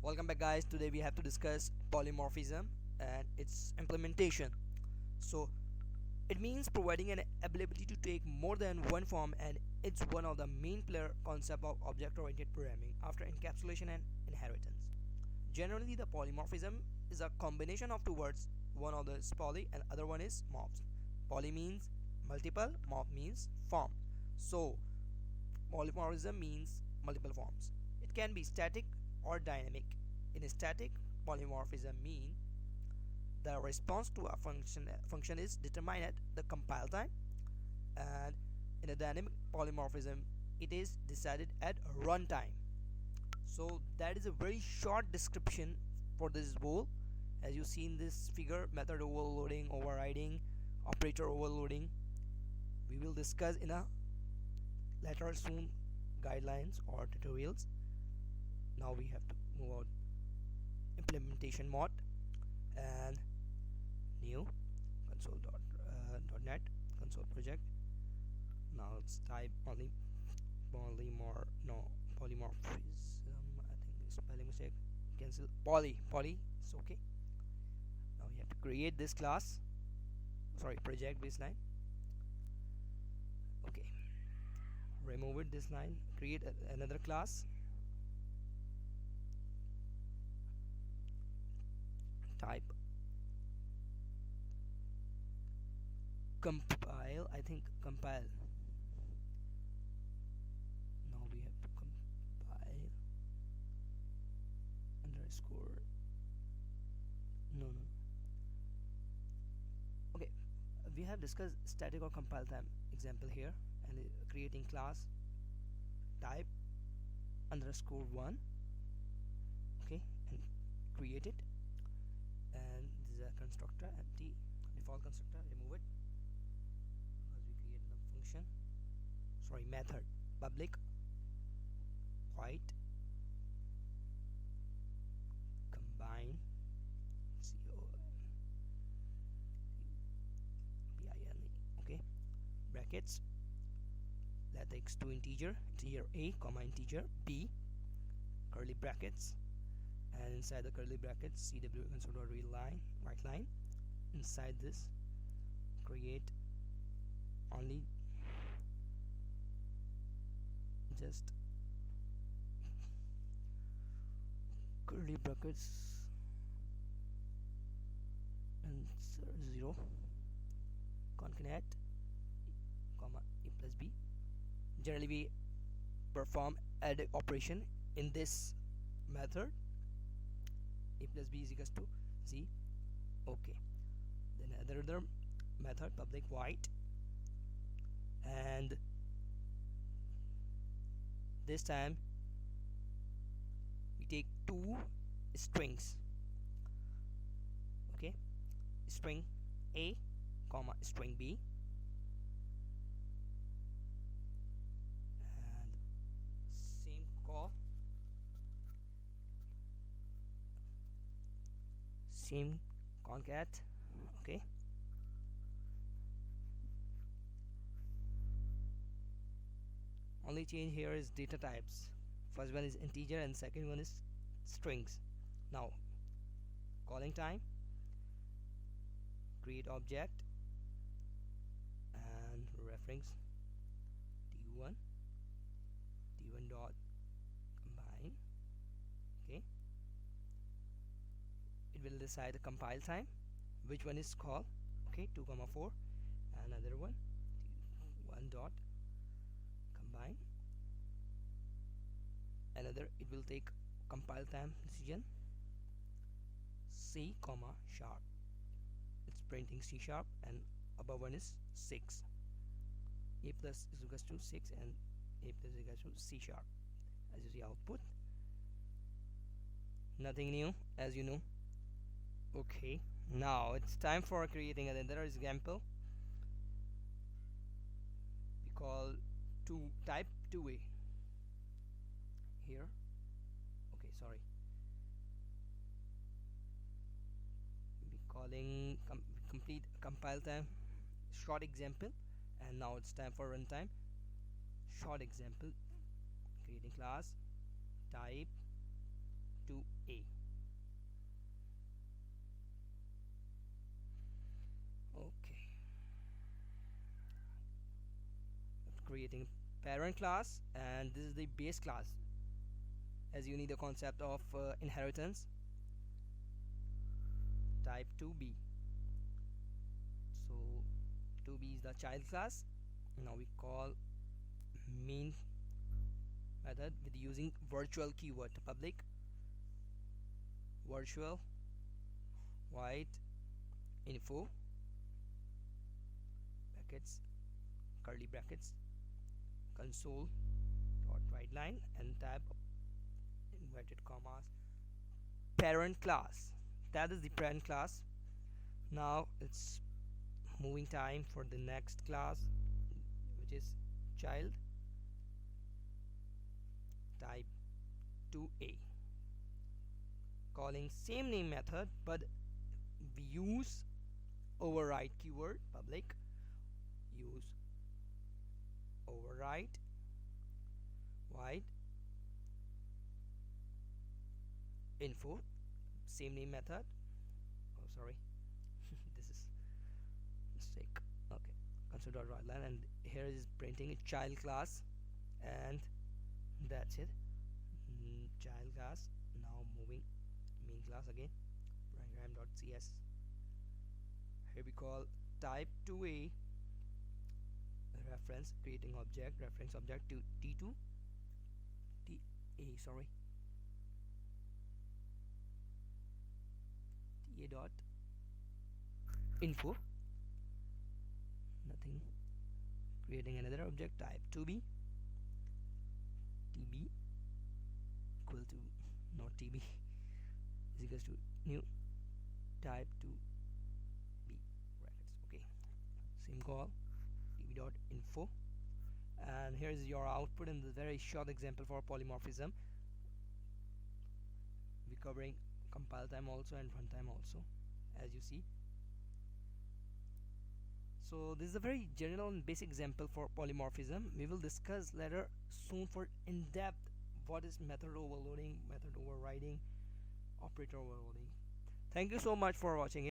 Welcome back, guys. Today we have to discuss polymorphism and its implementation. So it means providing an ability to take more than one form, and it's one of the main player concept of object-oriented programming after encapsulation and inheritance. Generally, the polymorphism is a combination of two words. One of the is poly and other one is morphs. Poly means multiple, morph means form. So polymorphism means multiple forms. It can be static or dynamic. In a static, polymorphism mean the response to a function is determined at the compile time, and in a dynamic polymorphism it is decided at runtime. So that is a very short description for this goal. As you see in this figure, method overloading, overriding, operator overloading, we will discuss in a later soon guidelines or tutorials. Now we have to move out implementation mode and new console.net console project. Now let's type polymorphism. I think it's spelling mistake. Cancel poly. It's okay. Now we have to create this class. Sorry, project baseline. Okay. Remove it this line. Create another class. Type compile. I think compile. Now we have to compile underscore. No. Okay, we have discussed static or compile time example here, and creating class type underscore one. Okay, and create it. And this is a constructor, empty default constructor. Remove it because we created a function. Sorry, method public void combine COMBINE. Okay, brackets that takes to integer a comma integer b, curly brackets, and inside the curly brackets cw console.read line, right line. Inside this create only just curly brackets and 0 concatenate comma a plus b. Generally we perform add operation in this method. A plus b is equals to c. Okay, then another method public void, and this time we take two strings. Okay, string a comma string b, and same call, same concat. Okay, only change here is data types. First one is integer and second one is strings. Now calling time, create object and reference t1 dot combine. Okay, it will decide the compile time, which one is called. Okay, 2,4, another one 1 dot combine, another it will take compile time decision c comma sharp. It's printing c sharp, and above one is 6. A plus is equals to 6 and a plus is equals to c sharp. As you see output, nothing new as you know. Okay, now it's time for creating another example. We call to type 2a here. Okay, sorry, we calling complete compile time short example, and now it's time for runtime. Short example, creating class type to a. Okay, creating parent class, and this is the base class, as you need the concept of inheritance. Type 2b. So 2b is the child class. Now we call main method with using virtual keyword. Public virtual void info brackets, curly brackets, console dot guideline, and tab inverted commas parent class. That is the parent class. Now it's moving time for the next class, which is child. Type 2a, calling same name method, but we use override keyword. Public use override void info, same name method. Oh, sorry, this is mistake. Okay, console.writeline, and here is printing a child class, and that's it. Child class. Now moving main class again. Program.cs. Here we call type 2a reference, creating object, reference object to t2 ta, sorry, ta dot info, nothing, creating another object type 2b, tb equal to, not tb, is equals to new type 2b brackets. Okay, same call, tb dot info, and here is your output in the very short example for polymorphism. We covering compile time also and runtime also, as you see. So this is a very general and basic example for polymorphism. We will discuss later soon for in-depth what is method overloading, method overriding, operator overloading. Thank you so much for watching it.